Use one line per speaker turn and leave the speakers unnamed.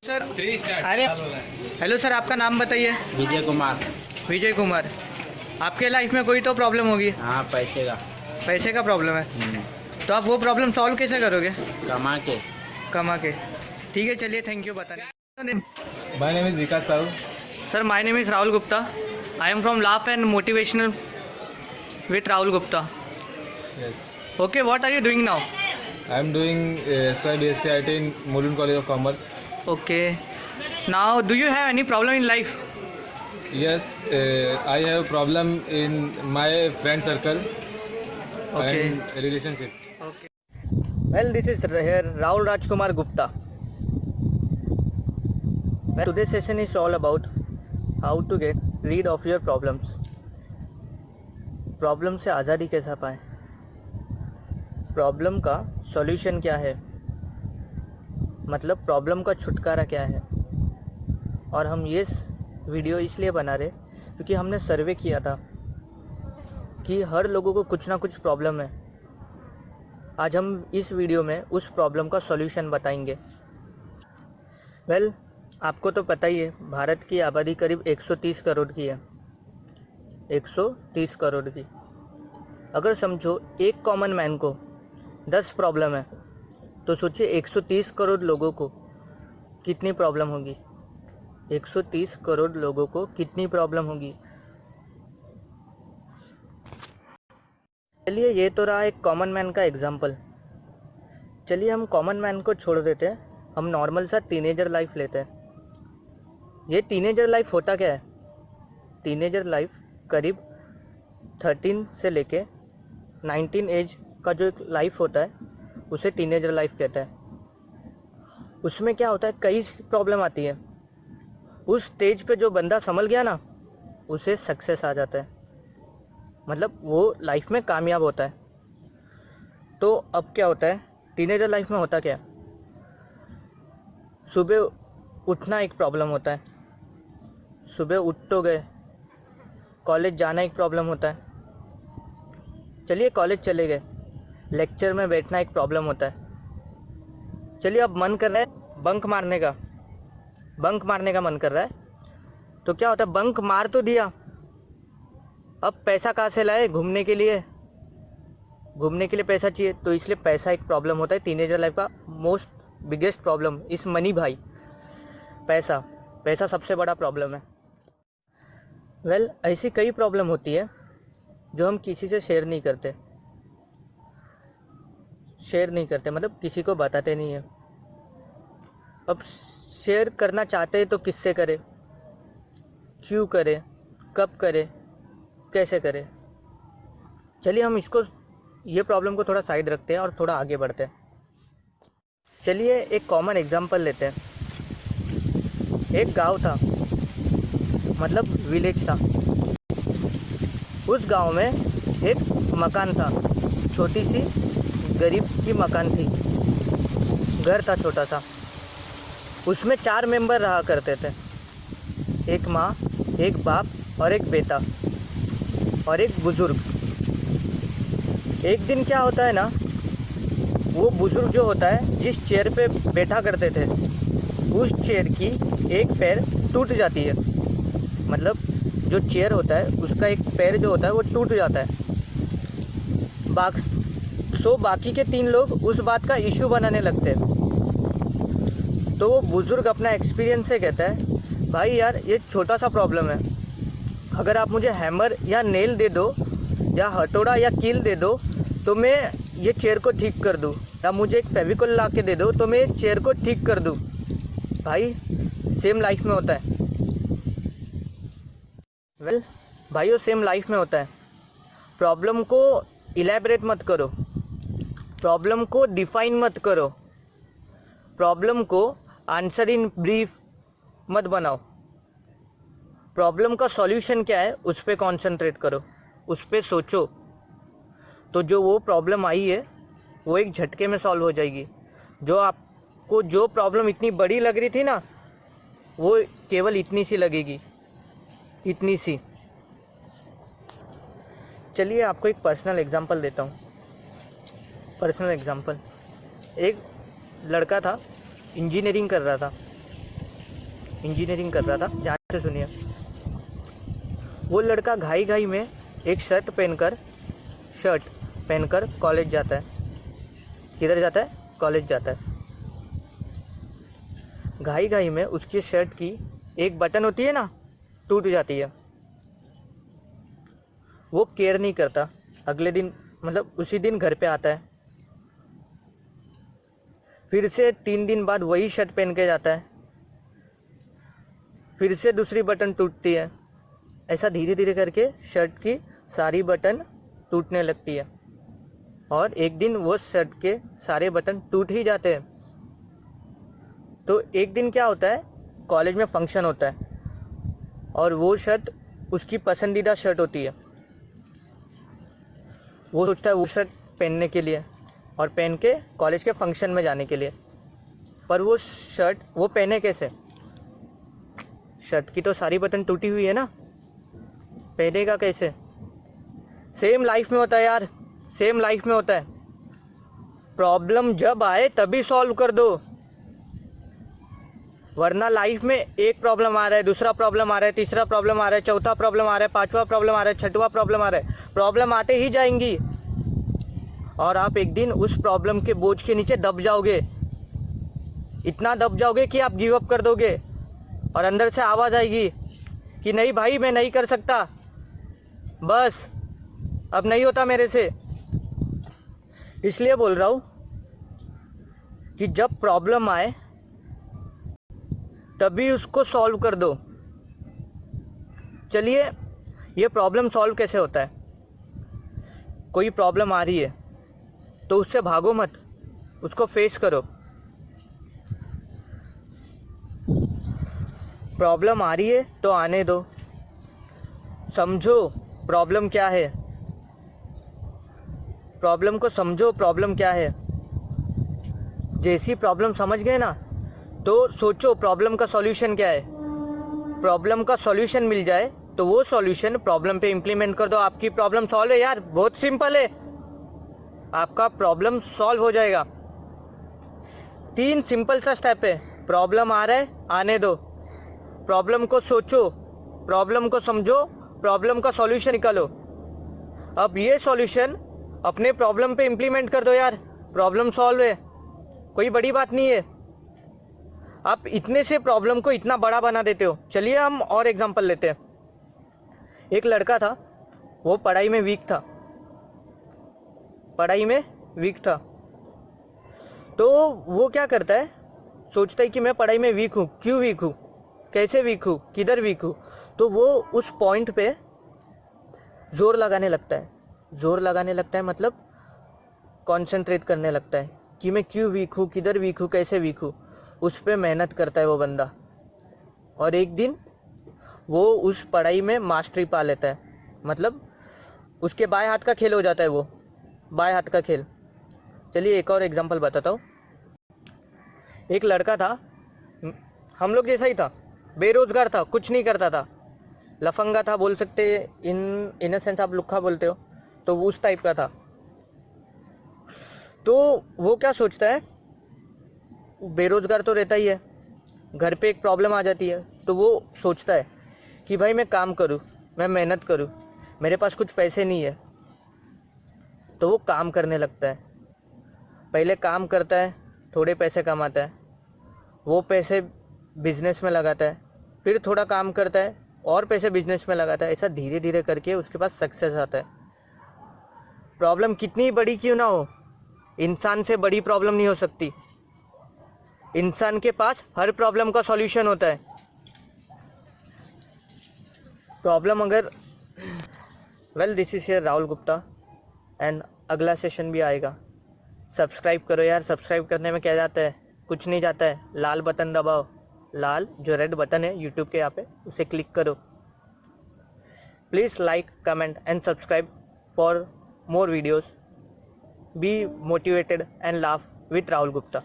Sir अरे hello sir, आपका नाम बताइए।
विजय कुमार।
विजय कुमार, आपके लाइफ में कोई तो प्रॉब्लम होगी।
हाँ, पैसे का।
पैसे का प्रॉब्लम है, तो आप वो प्रॉब्लम सॉल्व कैसे करोगे?
कमा के।
कमा के। ठीक है, चलिए, थैंक यू बताने।
My name is Vikas Sahu.
Sir, my name is Rahul Gupta. I am from laugh and motivational with Rahul Gupta.
Yes.
Okay, what are you doing now?
I am doing SY BSc IT in Mulund College of Commerce.
Okay, now do you have any problem in life?
Yes, I have problem in my friend circle
Okay.
and relationship.
Okay. Well, this is here Rahul Rajkumar Gupta. Well, today's session is all about how to get rid of your problems. Problem से आज़ादी कैसा पाएं? Problem का solution क्या है, मतलब problem का छुटकारा क्या है। और हम ये वीडियो इसलिए बना रहे क्योंकि हमने सर्वे किया था कि हर लोगों को कुछ ना कुछ प्रॉब्लम है। आज हम इस वीडियो में उस प्रॉब्लम का सॉल्यूशन बताएंगे। वेल, आपको तो पता ही है, भारत की आबादी करीब 130 करोड़ की है। 130 करोड़ की। अगर समझो एक कॉमन मैन को 10 प्रॉब्लम है, तो सोचिए 130 करोड़ लोगों को कितनी प्रॉब्लम होगी। 130 करोड़ लोगों को कितनी प्रॉब्लम होगी। चलिए, ये तो रहा एक कॉमन मैन का एग्जाम्पल। चलिए, हम कॉमन मैन को छोड़ देते हैं, हम नॉर्मल सा टीनेजर लाइफ लेते हैं। ये टीनेजर लाइफ होता क्या है? टीनेजर लाइफ करीब 13 से लेके 19 एज का जो एक लाइफ होता है, उसे टीनेजर लाइफ कहते हैं। उसमें क्या होता है, कई प्रॉब्लम आती है। उस स्टेज पे जो बंदा संभल गया ना, उसे सक्सेस आ जाता है, मतलब वो लाइफ में कामयाब होता है। तो अब क्या होता है, टीनेजर लाइफ में होता क्या है, सुबह उठना एक प्रॉब्लम होता है। सुबह उठ तो गए, कॉलेज जाना एक प्रॉब्लम होता है। चलिए, कॉलेज चले गए, लेक्चर में बैठना एक प्रॉब्लम होता है। चलिए, अब मन कर रहा है बंक मारने का, बंक मारने का मन कर रहा है, तो क्या होता है, बंक मार तो दिया, अब पैसा कहाँ से लाए? घूमने के लिए, घूमने के लिए पैसा चाहिए, तो इसलिए पैसा एक प्रॉब्लम होता है। टीनेजर लाइफ का मोस्ट बिगेस्ट प्रॉब्लम इस मनी भाई, पैसा। पैसा सबसे बड़ा प्रॉब्लम है। वेल, ऐसी कई प्रॉब्लम होती है जो हम किसी से शेयर नहीं करते। शेयर नहीं करते मतलब किसी को बताते नहीं है। अब शेयर करना चाहते हैं तो किससे करें, क्यों करें, कब करें, कैसे करें? चलिए, हम इसको, ये प्रॉब्लम को थोड़ा साइड रखते हैं और थोड़ा आगे बढ़ते हैं। चलिए, एक कॉमन एग्जांपल लेते हैं। एक गांव था, मतलब विलेज था। उस गांव में एक मकान था, छोटी सी गरीब की मकान थी, घर था छोटा सा। उसमें 4 मेंबर रहा करते थे, एक माँ, एक बाप और एक बेटा और एक बुज़ुर्ग। एक दिन क्या होता है ना, वो बुज़ुर्ग जो होता है, जिस चेयर पे बैठा करते थे, उस चेयर की एक पैर टूट जाती है। मतलब जो चेयर होता है, उसका एक पैर जो होता है वो टूट जाता है। बाकी के 3 लोग उस बात का इशू बनाने लगते हैं। तो वो बुज़ुर्ग अपना एक्सपीरियंस से कहता है, भाई यार, ये छोटा सा प्रॉब्लम है, अगर आप मुझे हैमर या नेल दे दो या हथौड़ा या कील दे दो तो मैं ये चेयर को ठीक कर दूँ, या मुझे एक फेविकोल ला के दे दो तो मैं चेयर को ठीक कर दूँ। भाई, सेम लाइफ में होता है। वेल, भाइयों, सेम लाइफ में होता है। प्रॉब्लम को इलैबोरेट मत करो, प्रॉब्लम को डिफाइन मत करो, प्रॉब्लम को आंसर इन ब्रीफ मत बनाओ। प्रॉब्लम का सॉल्यूशन क्या है, उस पर कॉन्सेंट्रेट करो, उस पर सोचो, तो जो वो प्रॉब्लम आई है वो एक झटके में सॉल्व हो जाएगी। जो आपको जो प्रॉब्लम इतनी बड़ी लग रही थी ना, वो केवल इतनी सी लगेगी, इतनी सी। चलिए, आपको एक पर्सनल एग्जांपल देता हूँ। पर्सनल एग्जांपल, एक लड़का था, इंजीनियरिंग कर रहा था। इंजीनियरिंग कर रहा था, ध्यान से सुनिए। वो लड़का घाई घाई में एक शर्ट पहनकर कॉलेज जाता है। किधर जाता है? कॉलेज जाता है। घाई घाई में उसकी शर्ट की एक बटन होती है ना, टूट जाती है। वो केयर नहीं करता। अगले दिन मतलब उसी दिन घर पे आता है, फिर से 3 दिन बाद वही शर्ट पहन के जाता है, फिर से दूसरी बटन टूटती है। ऐसा धीरे धीरे करके शर्ट की सारी बटन टूटने लगती है और एक दिन वो शर्ट के सारे बटन टूट ही जाते हैं। तो एक दिन क्या होता है, कॉलेज में फंक्शन होता है और वो शर्ट उसकी पसंदीदा शर्ट होती है। वो सोचता है वो शर्ट पहनने के लिए और पहन के कॉलेज के फंक्शन में जाने के लिए, पर वो शर्ट वो पहने कैसे? शर्ट की तो सारी बटन टूटी हुई है ना, पहनेगा कैसे? सेम लाइफ में होता है यार, सेम लाइफ में होता है। प्रॉब्लम जब आए तभी सॉल्व कर दो, वरना लाइफ में एक प्रॉब्लम आ रहा है, दूसरा प्रॉब्लम आ रहा है, तीसरा प्रॉब्लम आ रहा है, चौथा प्रॉब्लम आ रहा है, पांचवा प्रॉब्लम आ रहा है, छठवां प्रॉब्लम आ रहा है। प्रॉब्लम आते ही जाएंगी और आप एक दिन उस प्रॉब्लम के बोझ के नीचे दब जाओगे। इतना दब जाओगे कि आप गिव अप कर दोगे और अंदर से आवाज़ आएगी कि नहीं भाई मैं नहीं कर सकता, बस अब नहीं होता मेरे से। इसलिए बोल रहा हूँ कि जब प्रॉब्लम आए तभी उसको सॉल्व कर दो। चलिए, ये प्रॉब्लम सॉल्व कैसे होता है? कोई प्रॉब्लम आ रही है तो उससे भागो मत, उसको फेस करो। प्रॉब्लम आ रही है तो आने दो, समझो प्रॉब्लम क्या है, प्रॉब्लम को समझो प्रॉब्लम क्या है। जैसी प्रॉब्लम समझ गए ना तो सोचो प्रॉब्लम का सॉल्यूशन क्या है। प्रॉब्लम का सॉल्यूशन मिल जाए तो वो सॉल्यूशन प्रॉब्लम पे इम्प्लीमेंट कर दो। आपकी प्रॉब्लम सॉल्व है यार, बहुत सिंपल है, आपका प्रॉब्लम सॉल्व हो जाएगा। 3 सिंपल सा स्टेप है। प्रॉब्लम आ रहा है, आने दो, प्रॉब्लम को सोचो, प्रॉब्लम को समझो, प्रॉब्लम का सॉल्यूशन निकालो। अब ये सॉल्यूशन अपने प्रॉब्लम पे इम्प्लीमेंट कर दो यार, प्रॉब्लम सॉल्व है, कोई बड़ी बात नहीं है। आप इतने से प्रॉब्लम को इतना बड़ा बना देते हो। चलिए हम और एग्जांपल लेते हैं। एक लड़का था, वो पढ़ाई में वीक था, पढ़ाई में वीक था। तो वो क्या करता है, सोचता है कि मैं पढ़ाई में वीक हूँ, क्यों वीक हूँ, कैसे वीक हूँ, किधर वीक हूँ। तो वो उस पॉइंट पे जोर लगाने लगता है। जोर लगाने लगता है मतलब कंसंट्रेट करने लगता है कि मैं क्यों वीक हूँ, किधर वीक हूँ, कैसे वीक हूँ। उस पर मेहनत करता है वो बंदा और एक दिन वो उस पढ़ाई में मास्टरी पा लेता है। मतलब उसके बाएं हाथ का खेल हो जाता है वो, बाएं हाथ का खेल। चलिए एक और एग्जांपल बताता हूँ। एक लड़का था, हम लोग जैसा ही था, बेरोजगार था, कुछ नहीं करता था, लफंगा था बोल सकते, इन सेंस आप लुक्खा बोलते हो, तो वो उस टाइप का था। तो वो क्या सोचता है, बेरोजगार तो रहता ही है, घर पे एक प्रॉब्लम आ जाती है, तो वो सोचता है कि भाई मैं काम करूँ, मैं मेहनत करूँ, मेरे पास कुछ पैसे नहीं है। तो वो काम करने लगता है। पहले काम करता है, थोड़े पैसे कमाता है, वो पैसे बिजनेस में लगाता है, फिर थोड़ा काम करता है और पैसे बिजनेस में लगाता है। ऐसा धीरे धीरे करके उसके पास सक्सेस आता है। प्रॉब्लम कितनी बड़ी क्यों ना हो, इंसान से बड़ी प्रॉब्लम नहीं हो सकती। इंसान के पास हर प्रॉब्लम का सॉल्यूशन होता है। प्रॉब्लम अगर this is Rahul Gupta and अगला सेशन भी आएगा। सब्सक्राइब करो यार, सब्सक्राइब करने में क्या जाता है, कुछ नहीं जाता है। लाल बटन दबाओ, लाल जो रेड बटन है यूट्यूब के यहाँ पे, उसे क्लिक करो। Please like, comment and subscribe for more videos. Be motivated and laugh with Rahul Gupta.